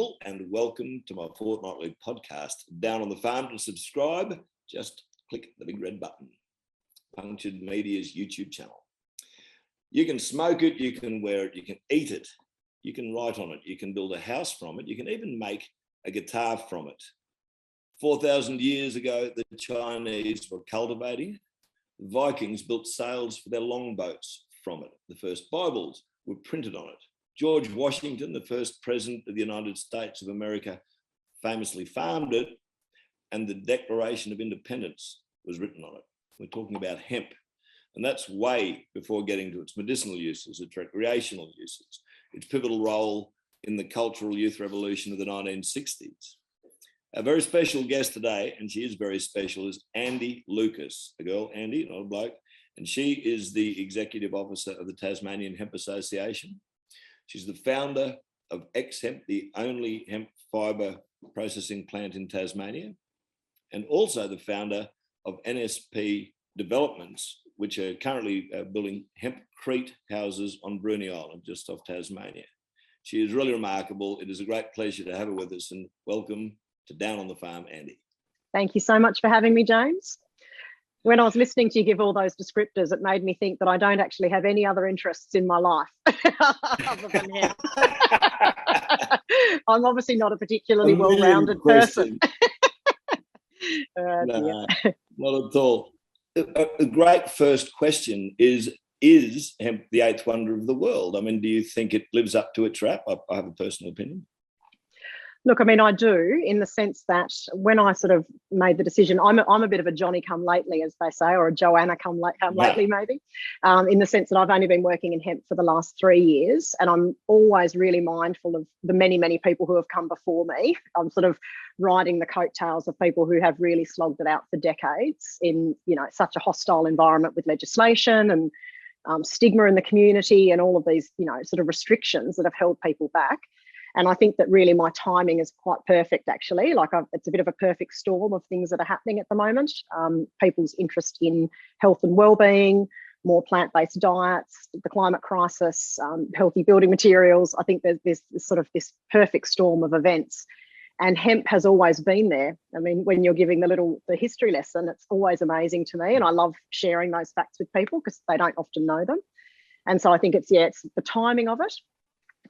all, and welcome to my fortnightly podcast, Down on the Farm. To subscribe, just click the big red button. Punctured Media's YouTube channel. You can smoke it, you can wear it, you can eat it, you can write on it, you can build a house from it, you can even make a guitar from it. 4,000 years ago, the Chinese were cultivating it. The Vikings built sails for their longboats from it. The first Bibles were printed on it. George Washington, the first president of the United States of America, famously farmed it, and the Declaration of Independence was written on it. We're talking about hemp, and that's way before getting to its medicinal uses, its recreational uses, its pivotal role in the cultural youth revolution of the 1960s. A very special guest today, and she is very special, is Andi Lucas, a girl, Andi, not a bloke, and she is the executive officer of the Tasmanian Hemp Association. She's the founder of Hemp, the only hemp fibre processing plant in Tasmania, and also the founder of NSP Developments, which are currently building Hempcrete houses on Bruny Island, just off Tasmania. She is really remarkable. It is a great pleasure to have her with us, and welcome to Down on the Farm, Andi. Thank you so much for having me, James. When I was listening to you give all those descriptors, it made me think that I don't actually have any other interests in my life other than hemp. I'm obviously not a particularly well-rounded person. No, not at all. A great first question is hemp the eighth wonder of the world? I mean, do you think it lives up to its rap? I have a personal opinion. Look, I mean, I do, in the sense that when I sort of made the decision, I'm a bit of a Johnny come lately, as they say, or a Joanna come lately, maybe, in the sense that I've only been working in hemp for the last 3 years, and I'm always really mindful of the many, many people who have come before me. I'm sort of riding the coattails of people who have really slogged it out for decades in, such a hostile environment with legislation and stigma in the community and all of these, sort of restrictions that have held people back. And I think that really my timing is quite perfect, actually. It's a bit of a perfect storm of things that are happening at the moment. People's interest in health and well-being, more plant-based diets, the climate crisis, healthy building materials. I think there's this perfect storm of events. And hemp has always been there. I mean, when you're giving the history lesson, it's always amazing to me. And I love sharing those facts with people because they don't often know them. And so I think it's the timing of it.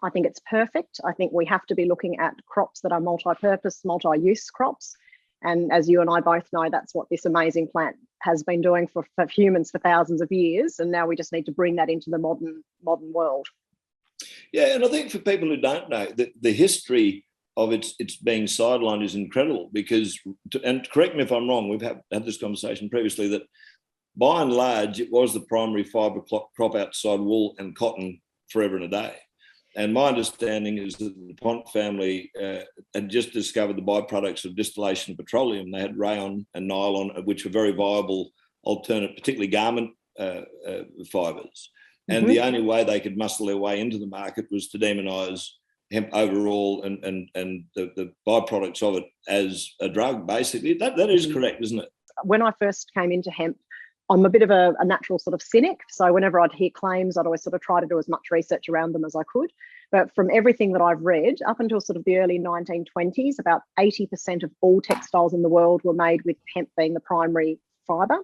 I think it's perfect. I think we have to be looking at crops that are multi-purpose, multi-use crops. And as you and I both know, that's what this amazing plant has been doing for humans for thousands of years. And now we just need to bring that into the modern world. Yeah, and I think for people who don't know, the history of its being sidelined is incredible because, and correct me if I'm wrong, we've had this conversation previously, that by and large, it was the primary fibre crop outside wool and cotton forever and a day. And my understanding is that the DuPont family had just discovered the byproducts of distillation of petroleum. They had rayon and nylon, which were very viable alternate, particularly garment fibres. And the only way they could muscle their way into the market was to demonise hemp overall and the byproducts of it as a drug, basically. That is correct, isn't it? When I first came into hemp, I'm a bit of a natural sort of cynic. So whenever I'd hear claims, I'd always sort of try to do as much research around them as I could. But from everything that I've read, up until sort of the early 1920s, about 80% of all textiles in the world were made with hemp being the primary fibre.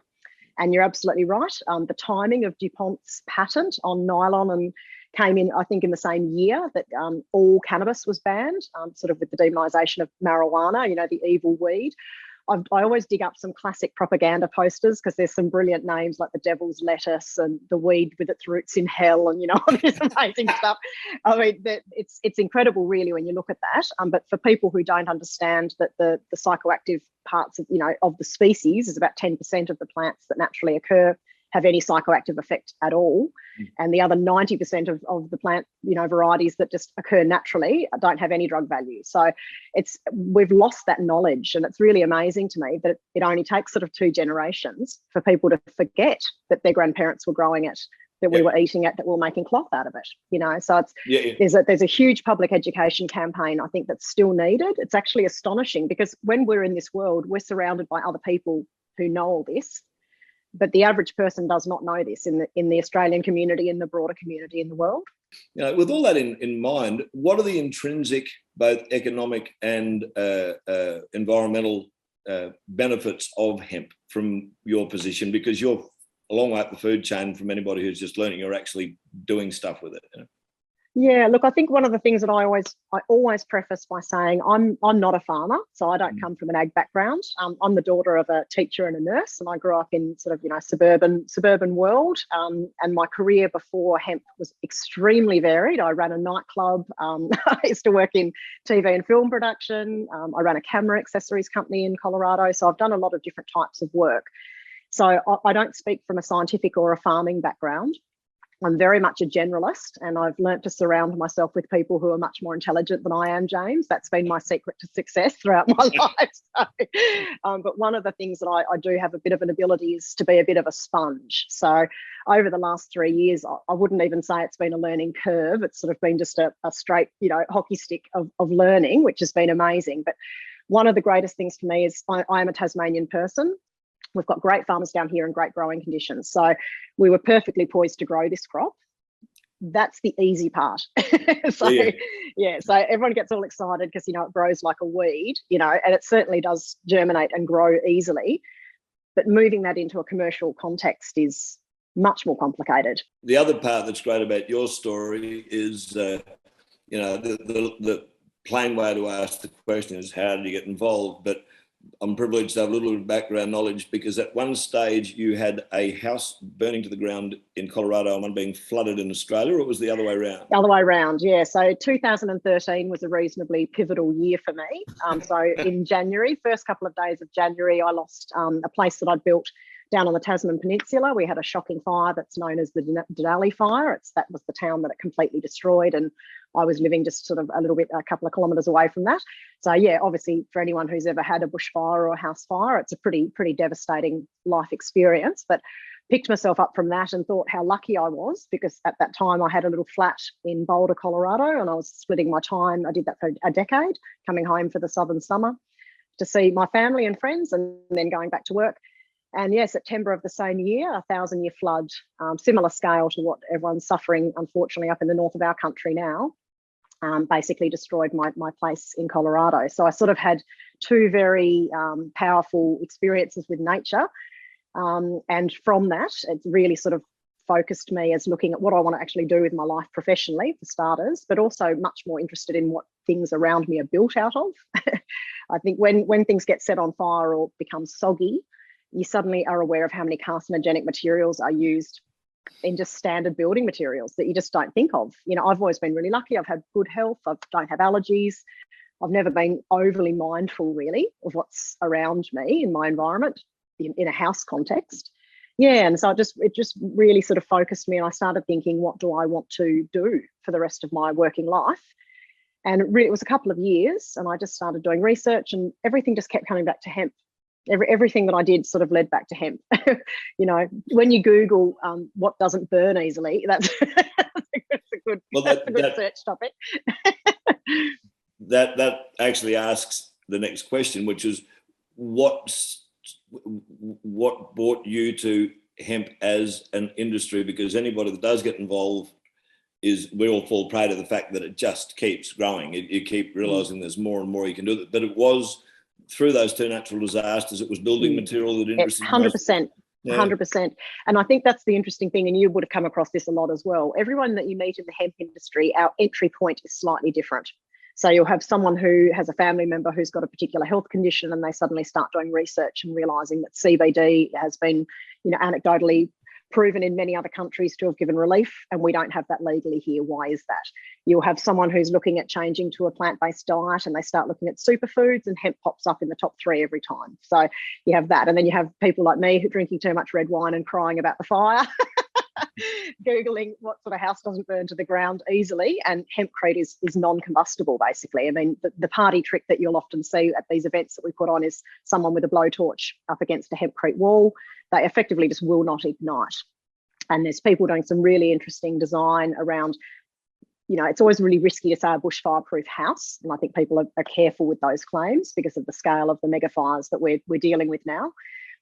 And you're absolutely right. The timing of DuPont's patent on nylon came in, I think, in the same year that all cannabis was banned, sort of with the demonisation of marijuana, the evil weed. I always dig up some classic propaganda posters because there's some brilliant names like the devil's lettuce and the weed with its roots in hell and, all this amazing stuff. I mean, it's incredible really when you look at that. But for people who don't understand that the psychoactive parts of, of the species is about 10% of the plants that naturally occur have any psychoactive effect at all. And the other 90% of the plant, varieties that just occur naturally don't have any drug value. So we've lost that knowledge, and it's really amazing to me that it only takes sort of 2 generations for people to forget that their grandparents were growing it, that we were eating it, that we were making cloth out of it, So there's a huge public education campaign, I think, that's still needed. It's actually astonishing because when we're in this world, we're surrounded by other people who know all this. But the average person does not know this in the Australian community, in the broader community in the world. With all that in mind, what are the intrinsic, both economic and environmental benefits of hemp from your position? Because you're a long way up the food chain from anybody who's just learning. You're actually doing stuff with it. Yeah, look, I think one of the things that I always preface by saying I'm not a farmer, so I don't come from an ag background. I'm the daughter of a teacher and a nurse, and I grew up in sort of suburban world. And my career before hemp was extremely varied. I ran a nightclub. I used to work in TV and film production. I ran a camera accessories company in Colorado. So I've done a lot of different types of work. So I don't speak from a scientific or a farming background. I'm very much a generalist, and I've learnt to surround myself with people who are much more intelligent than I am, James. That's been my secret to success throughout my life. So, but one of the things that I do have a bit of an ability is to be a bit of a sponge. So over the last 3 years, I wouldn't even say it's been a learning curve. It's sort of been just a straight, hockey stick of learning, which has been amazing. But one of the greatest things for me is I am a Tasmanian person. We've got great farmers down here and great growing conditions. So we were perfectly poised to grow this crop. That's the easy part. So everyone gets all excited because, it grows like a weed, and it certainly does germinate and grow easily. But moving that into a commercial context is much more complicated. The other part that's great about your story is, the plain way to ask the question is, how did you get involved? But I'm privileged to have a little bit of background knowledge, because at one stage you had a house burning to the ground in Colorado and one being flooded in Australia, or it was the other way around? The other way around, yeah. So 2013 was a reasonably pivotal year for me. So in January, first couple of days of January, I lost a place that I'd built down on the Tasman Peninsula. We had a shocking fire that's known as the Denali fire. That was the town that it completely destroyed, and I was living just sort of a couple of kilometres away from that. So yeah, obviously for anyone who's ever had a bushfire or a house fire, it's a pretty devastating life experience. But picked myself up from that and thought how lucky I was, because at that time I had a little flat in Boulder, Colorado, and I was splitting my time. I did that for a decade, coming home for the southern summer to see my family and friends, and then going back to work. And yeah, September of the same year, a 1,000-year flood, similar scale to what everyone's suffering, unfortunately, up in the north of our country now, basically destroyed my place in Colorado. So I sort of had two very powerful experiences with nature. And from that, it really sort of focused me as looking at what I want to actually do with my life professionally, for starters, but also much more interested in what things around me are built out of. I think when things get set on fire or become soggy, you suddenly are aware of how many carcinogenic materials are used in just standard building materials that you just don't think of. I've always been really lucky. I've had good health. I don't have allergies. I've never been overly mindful, really, of what's around me in my environment in a house context. Yeah, and so it just really sort of focused me, and I started thinking, what do I want to do for the rest of my working life? And it was a couple of years, and I just started doing research, and everything just kept coming back to hemp. Everything that I did sort of led back to hemp. When you Google what doesn't burn easily, that's a good search topic. that actually asks the next question, which is what brought you to hemp as an industry? Because anybody that does get involved we all fall prey to the fact that it just keeps growing. You keep realising there's more and more you can do. But it was through those two natural disasters, it was building material that interested 100%. 100%. And I think that's the interesting thing, and you would have come across this a lot as well. Everyone that you meet in the hemp industry, our entry point is slightly different. So you'll have someone who has a family member who's got a particular health condition, and they suddenly start doing research and realising that CBD has been, anecdotally proven in many other countries to have given relief, and we don't have that legally here. Why is that? You'll have someone who's looking at changing to a plant-based diet, and they start looking at superfoods, and hemp pops up in the top 3 every time. So you have that. And then you have people like me who are drinking too much red wine and crying about the fire, Googling what sort of house doesn't burn to the ground easily, and Hempcrete is non-combustible, basically. I mean, the party trick that you'll often see at these events that we put on is someone with a blowtorch up against a Hempcrete wall. They effectively just will not ignite. And there's people doing some really interesting design around, it's always really risky to say a bushfire-proof house, and I think people are careful with those claims because of the scale of the mega fires that we're dealing with now.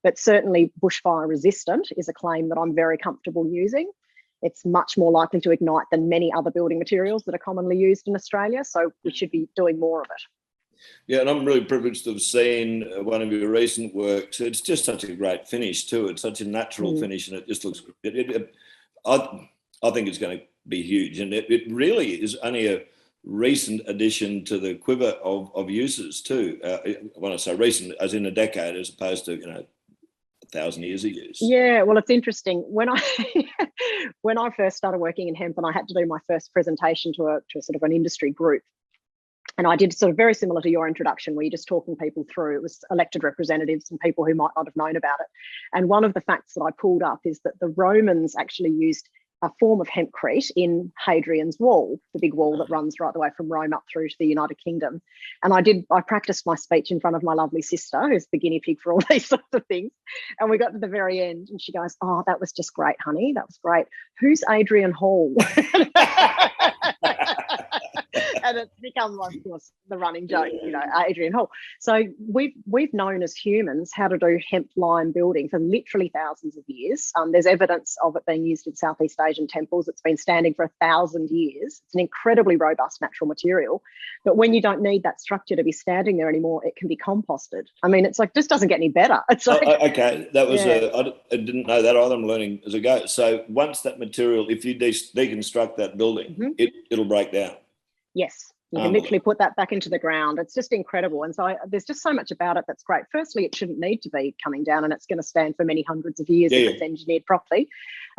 But certainly bushfire resistant is a claim that I'm very comfortable using. it's much more likely to ignite than many other building materials that are commonly used in Australia. So we should be doing more of it. Yeah, and I'm really privileged to have seen one of your recent works. It's just such a great finish too. It's such a natural finish, and it just looks. I think it's going to be huge, and it really is only a recent addition to the quiver of uses too. When I say recent, as in a decade, as opposed to 1,000 years of use. Yeah, well, it's interesting. When I when I first started working in hemp, and I had to do my first presentation to a sort of an industry group. And I did sort of very similar to your introduction, where you're just talking people through. It was elected representatives and people who might not have known about it. And one of the facts that I pulled up is that the Romans actually used a form of hempcrete in Hadrian's Wall, the big wall that runs right the way from Rome up through to the United Kingdom. And I practiced my speech in front of my lovely sister, who's the guinea pig for all these sorts of things. And we got to the very end and she goes, "Oh, that was just great, honey. That was great. Who's Adrian Hall?" And it's become, of course, the running joke, Adrian Hall. So we've known as humans how to do hemp lime building for literally thousands of years. There's evidence of it being used in Southeast Asian temples. It's been standing for 1,000 years. It's an incredibly robust natural material. But when you don't need that structure to be standing there anymore, it can be composted. I mean, it's like, just doesn't get any better. It's like, okay, that was I didn't know that either. I'm learning as I go. So once that material, if you deconstruct that building, it'll break down. Yes, you can literally put that back into the ground. It's just incredible. And so there's just so much about it that's great. Firstly, it shouldn't need to be coming down, and it's going to stand for many hundreds of years if it's engineered properly.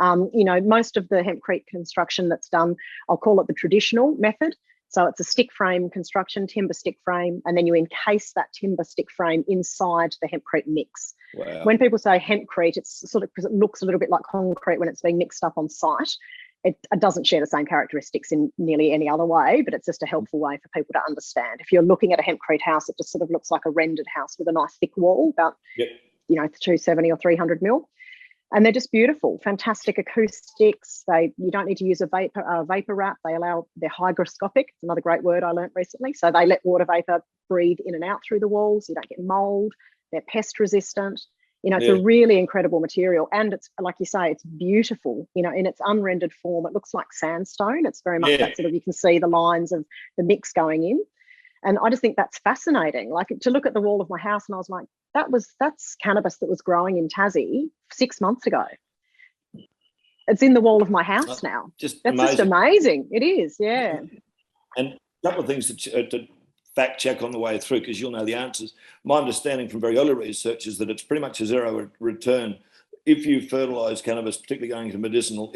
Most of the hempcrete construction that's done, I'll call it the traditional method. So it's a stick frame construction, timber stick frame, and then you encase that timber stick frame inside the hempcrete mix. Wow. When people say hempcrete, it's sort of because it looks a little bit like concrete when it's being mixed up on site. It doesn't share the same characteristics in nearly any other way, but it's just a helpful way for people to understand. If you're looking at a hempcrete house, it just sort of looks like a rendered house with a nice thick wall, about 270 or 300 mil. And they're just beautiful, fantastic acoustics. You don't need to use a vapor wrap. They're hygroscopic. It's another great word I learned recently. So they let water vapor breathe in and out through the walls. You don't get mold. They're pest resistant. It's a really incredible material, and it's, like you say, it's beautiful, in its unrendered form. It looks like sandstone. It's very much that sort of, you can see the lines of the mix going in. And I just think that's fascinating. Like, to look at the wall of my house and I was like, that's cannabis that was growing in Tassie 6 months ago. It's in the wall of my house now. That's amazing. Just amazing. It is, yeah. And a couple of things to fact check on the way through, because you'll know the answers. My understanding from very early research is that it's pretty much a zero return. If you fertilise cannabis, particularly going into medicinal,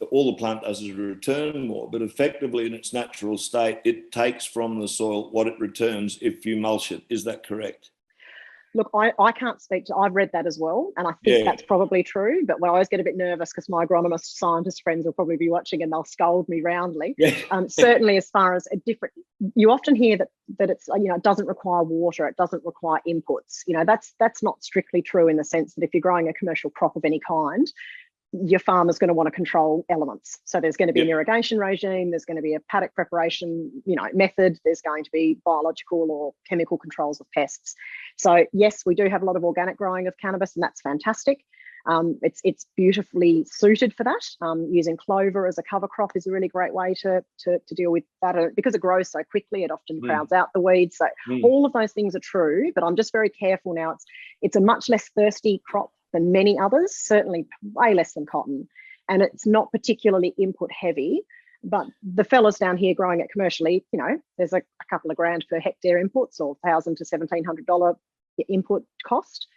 all the plant does is return more, but effectively in its natural state, it takes from the soil what it returns if you mulch it. Is that correct? Look, I can't speak to, I've read that as well, and I think that's probably true, but I always get a bit nervous because my agronomist scientist friends will probably be watching and they'll scold me roundly. Certainly as far as you often hear that it's, it doesn't require water, it doesn't require inputs. That's not strictly true, in the sense that if you're growing a commercial crop of any kind, your farmer's going to want to control elements. So there's going to be an irrigation regime, there's going to be a paddock preparation, method, there's going to be biological or chemical controls of pests. So yes, we do have a lot of organic growing of cannabis, and that's fantastic. It's beautifully suited for that. Using clover as a cover crop is a really great way to deal with that. Because it grows so quickly, it often crowds out the weeds. So all of those things are true, but I'm just very careful now. It's a much less thirsty crop than many others, certainly way less than cotton, and it's not particularly input heavy. But the fellas down here growing it commercially, there's a couple of grand per hectare inputs, or $1,000 to $1,700 input cost,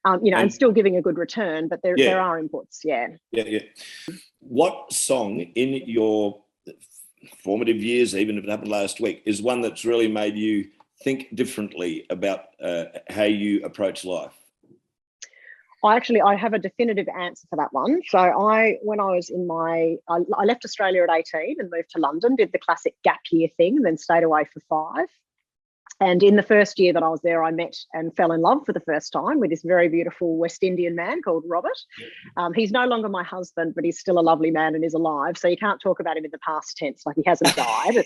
and still giving a good return, but there are inputs. What song in your formative years, even if it happened last week, is one that's really made you think differently about how you approach life? I have a definitive answer for that one. So when I was I left Australia at 18 and moved to London, did the classic gap year thing, and then stayed away for 5. And in the first year that I was there, I met and fell in love for the first time with this very beautiful West Indian man called Robert. He's no longer my husband, but he's still a lovely man and is alive. So you can't talk about him in the past tense, like he hasn't died.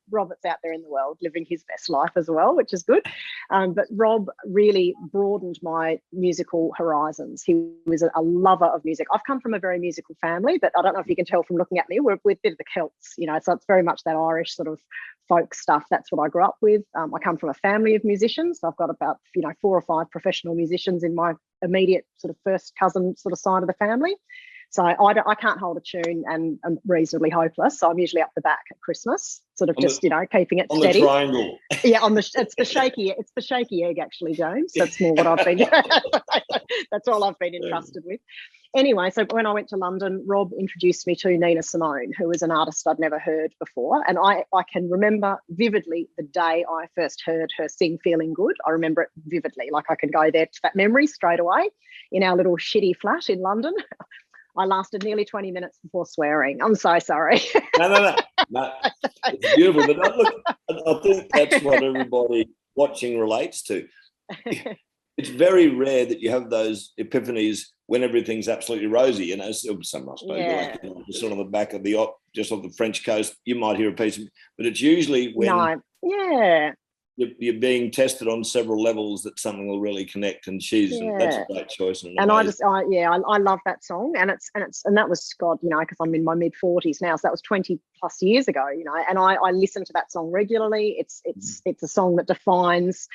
Robert's out there in the world living his best life as well, which is good. But Rob really broadened my musical horizons. He was a lover of music. I've come from a very musical family, but I don't know if you can tell from looking at me, we're a bit of the Celts, you know, so it's very much that Irish sort of folk stuff. That's what I grew up with. I come from a family of musicians. So I've got about 4 or 5 professional musicians in my immediate sort of first cousin sort of side of the family. So I can't hold a tune, and I'm reasonably hopeless. So I'm usually up the back at Christmas, sort of just keeping it steady. On the triangle. Yeah, it's the shaky egg actually, James. That's more what I've been. That's all I've been entrusted with. Anyway, so when I went to London, Rob introduced me to Nina Simone, who was an artist I'd never heard before. And I can remember vividly the day I first heard her sing Feeling Good. I remember it vividly, like I can go there to that memory straight away in our little shitty flat in London. I lasted nearly 20 minutes before swearing. I'm so sorry. No. It's beautiful. But look, I think that's what everybody watching relates to. It's very rare that you have those epiphanies when everything's absolutely rosy. You know, some I suppose, like, sort of the back of just off the French coast, you might hear a piece of, but it's usually when you're being tested on several levels that something will really connect. And that's a great choice. And I love that song. And that was God, you know, because I'm in my mid 40s now, so that was 20 plus years ago, you know. And I listen to that song regularly. It's a song that defines.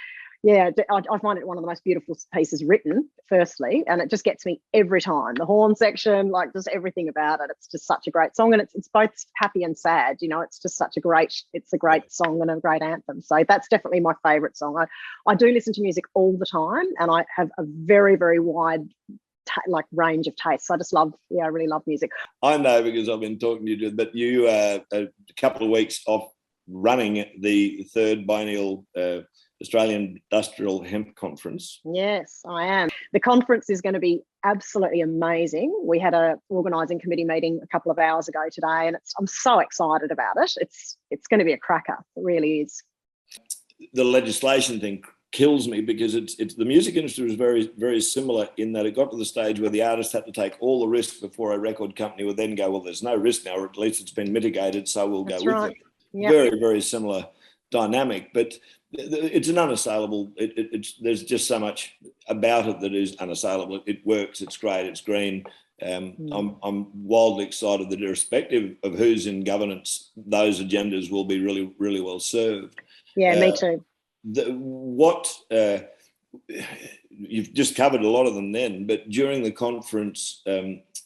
Yeah, I find it one of the most beautiful pieces written, firstly, and it just gets me every time. The horn section, like just everything about it. It's just such a great song, and it's both happy and sad. You know, it's just a great song and a great anthem. So that's definitely my favourite song. I do listen to music all the time, and I have a very, very wide range of tastes. I just I really love music. I know because I've been talking to you, but you a couple of weeks off running the 3rd biennial Australian Industrial Hemp Conference. Yes, I am. The conference is going to be absolutely amazing. We had a organising committee meeting a couple of hours ago today, and I'm so excited about it. It's going to be a cracker. It really is. The legislation thing kills me because it's the music industry was very, very similar in that it got to the stage where the artist had to take all the risk before a record company would then go, well, there's no risk now, or at least it's been mitigated, so we'll go with it. Yep. Very, very similar dynamic, but it's an unassailable. There's just so much about it that is unassailable. It works. It's great. It's green. I'm wildly excited that, irrespective of who's in governance, those agendas will be really, really well served. Yeah, me too. You've just covered a lot of them then, but during the conference,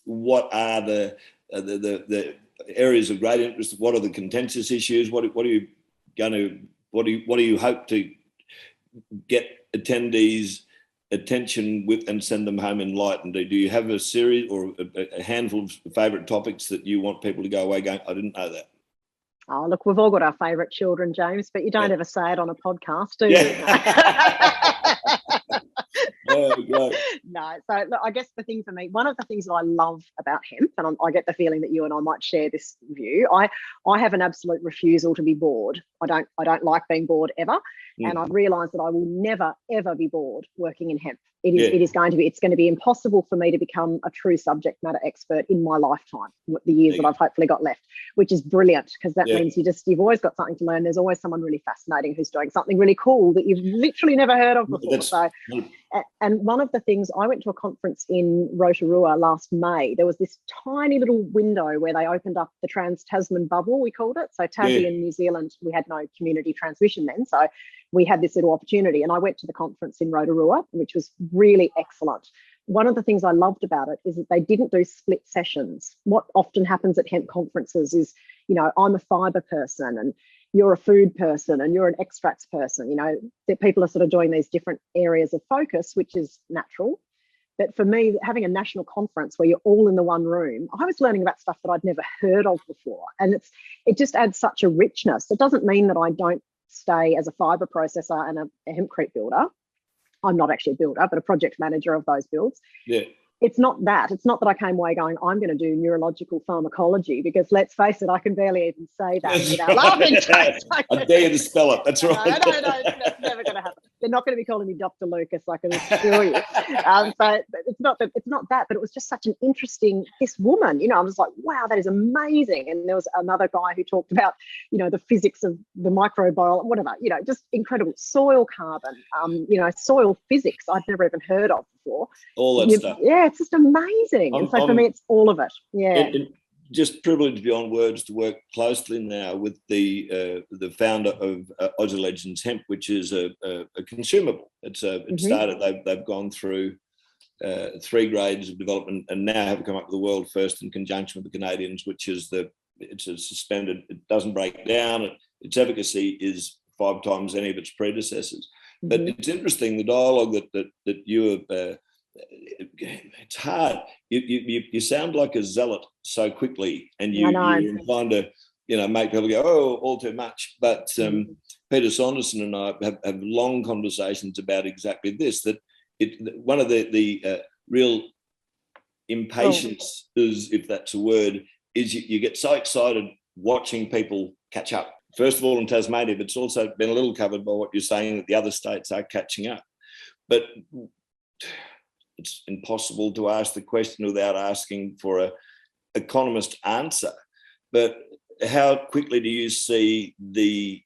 what are the areas of great interest? What are the contentious issues? What do you hope to get attendees' attention with and send them home enlightened? Do you have a series or a handful of favourite topics that you want people to go away going, I didn't know that? Oh, look, we've all got our favourite children, James, but you don't ever say it on a podcast, do you? No. So look, I guess the thing for me, one of the things that I love about hemp, and I get the feeling that you and I might share this view, I have an absolute refusal to be bored. I don't like being bored ever. And I've realised that I will never, ever be bored working in hemp. It's going to be impossible for me to become a true subject matter expert in my lifetime, the years that I've hopefully got left, which is brilliant, because that means you've always got something to learn. There's always someone really fascinating who's doing something really cool that you've literally never heard of before. And one of the things, I went to a conference in Rotorua last May. There was this tiny little window where they opened up the Trans-Tasman bubble, we called it. So Tassie and New Zealand, we had no community transmission then. So we had this little opportunity, and I went to the conference in Rotorua, which was really excellent. One of the things I loved about it is that they didn't do split sessions. What often happens at hemp conferences is, you know, I'm a fibre person and you're a food person and you're an extracts person, you know, that people are sort of doing these different areas of focus, which is natural. But for me, having a national conference where you're all in the one room, I was learning about stuff that I'd never heard of before. And it just adds such a richness. It doesn't mean that I don't stay as a fibre processor and a Hempcrete builder. I'm not actually a builder, but a project manager of those builds. Yeah. it's not that. It's not that I came away going, I'm going to do neurological pharmacology, because let's face it, I can barely even say that That's without right. laughing. I dare you to spell it. That's right. No, that's never going to happen. They're not going to be calling me Dr. Lucas, I can assure you. So it's not that, but it was just such an interesting, this woman, you know, I was like, wow, that is amazing. And there was another guy who talked about, you know, the physics of the microbiology, whatever, you know, just incredible. Soil carbon, you know, soil physics I'd never even heard of before. All that stuff. Yeah, it's just amazing. And so for me, it's all of it. Yeah. Just privileged beyond words to work closely now with the founder of Aussie Legends Hemp, which is a consumable. It started. They've gone through 3 grades of development and now have come up with the world first in conjunction with the Canadians, which is it's a suspended. It doesn't break down. Its efficacy is 5 times any of its predecessors. But it's interesting the dialogue that you have. It's hard. You sound like a zealot so quickly, and you're inclined to, you know, make people go, oh, all too much. But Peter Saunderson and I have long conversations about exactly this. That one of the real impatience is, if that's a word, is you get so excited watching people catch up. First of all, in Tasmania, but it's also been a little covered by what you're saying that the other states are catching up. But it's impossible to ask the question without asking for an economist answer. But how quickly do you see the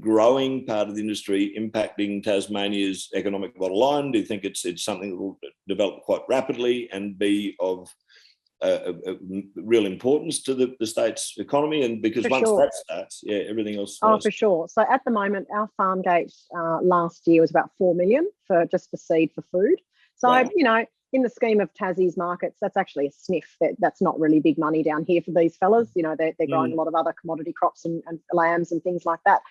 growing part of the industry impacting Tasmania's economic bottom line? Do you think it's something that will develop quite rapidly and be of real importance to the state's economy? And because once that starts, everything else follows. For sure. So at the moment, our farm gate last year was about 4 million for seed for food. So, you know, in the scheme of Tassie's markets, that's actually a sniff. That's not really big money down here for these fellas. You know, they're growing a lot of other commodity crops and lambs and things like that.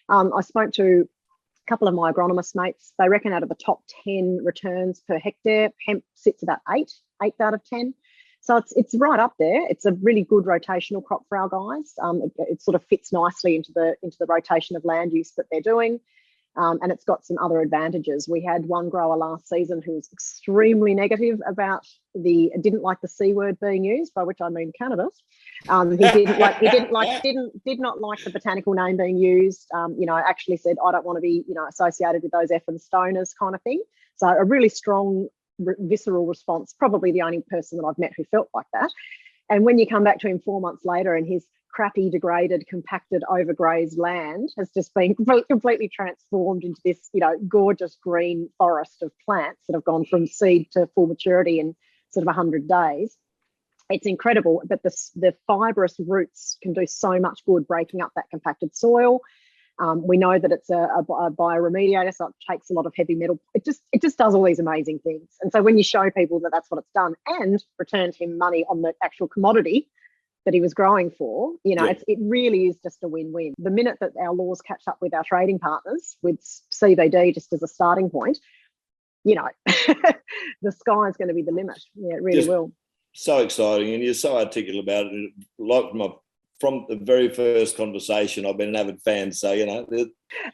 I spoke to a couple of my agronomist mates. They reckon out of the top 10 returns per hectare, hemp sits about 8 out of 10. So it's right up there. It's a really good rotational crop for our guys. It sort of fits nicely into the rotation of land use that they're doing. And it's got some other advantages. We had one grower last season who was extremely negative about didn't like the C word being used, by which I mean cannabis. He did not like the botanical name being used. You know, actually said, I don't want to be, you know, associated with those effing stoners kind of thing. So a really strong visceral response, probably the only person that I've met who felt like that. And when you come back to him 4 months later and his crappy, degraded, compacted, overgrazed land has just been completely transformed into this, you know, gorgeous green forest of plants that have gone from seed to full maturity in sort of 100 days. It's incredible, but the fibrous roots can do so much good breaking up that compacted soil. We know that it's a bioremediator, so it takes a lot of heavy metal. It just does all these amazing things. And so when you show people that that's what it's done and returned him money on the actual commodity that he was growing for, you know, it really is just a win-win. The minute that our laws catch up with our trading partners with CBD just as a starting point, you know, the sky is going to be the limit. Yeah, it really will. So exciting, and you're so articulate about it. Like from the very first conversation, I've been an avid fan, so, you know.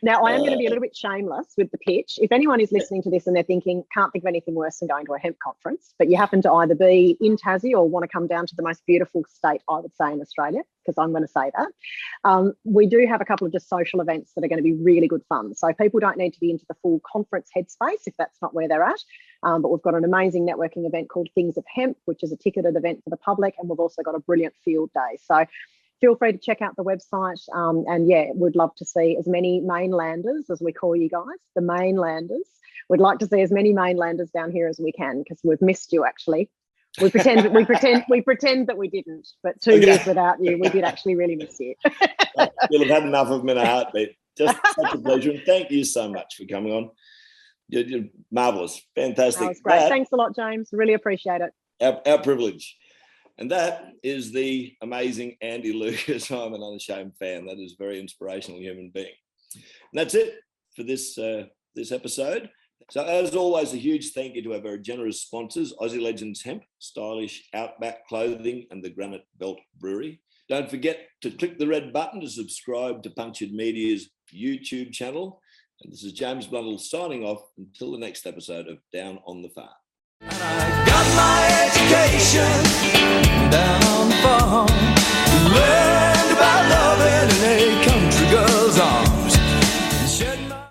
Now, I am going to be a little bit shameless with the pitch. If anyone is listening to this and they're thinking, can't think of anything worse than going to a hemp conference, but you happen to either be in Tassie or want to come down to the most beautiful state, I would say, in Australia, because I'm going to say that, we do have a couple of just social events that are going to be really good fun. So people don't need to be into the full conference headspace if that's not where they're at. But we've got an amazing networking event called Things of Hemp, which is a ticketed event for the public. And we've also got a brilliant field day. So feel free to check out the website. And yeah, we'd love to see as many mainlanders, as we call you guys, the mainlanders. We'd like to see as many mainlanders down here as we can, because we've missed you, actually. We pretend that we didn't, but 2 years without you, we did actually really miss you. You'll have had enough of them in a heartbeat. Just such a pleasure. And thank you so much for coming on. You're marvellous. Fantastic. That was great. Thanks a lot, James. Really appreciate it. Our privilege. And that is the amazing Andi Lucas. I'm an unashamed fan. That is a very inspirational human being. And that's it for this episode. So as always, a huge thank you to our very generous sponsors, Aussie Legends Hemp, stylish Outback Clothing, and the Granite Belt Brewery. Don't forget to click the red button to subscribe to Punctured Media's YouTube channel. And this is James Blundell signing off until the next episode of Down on the Farm. I got my education down on the farm.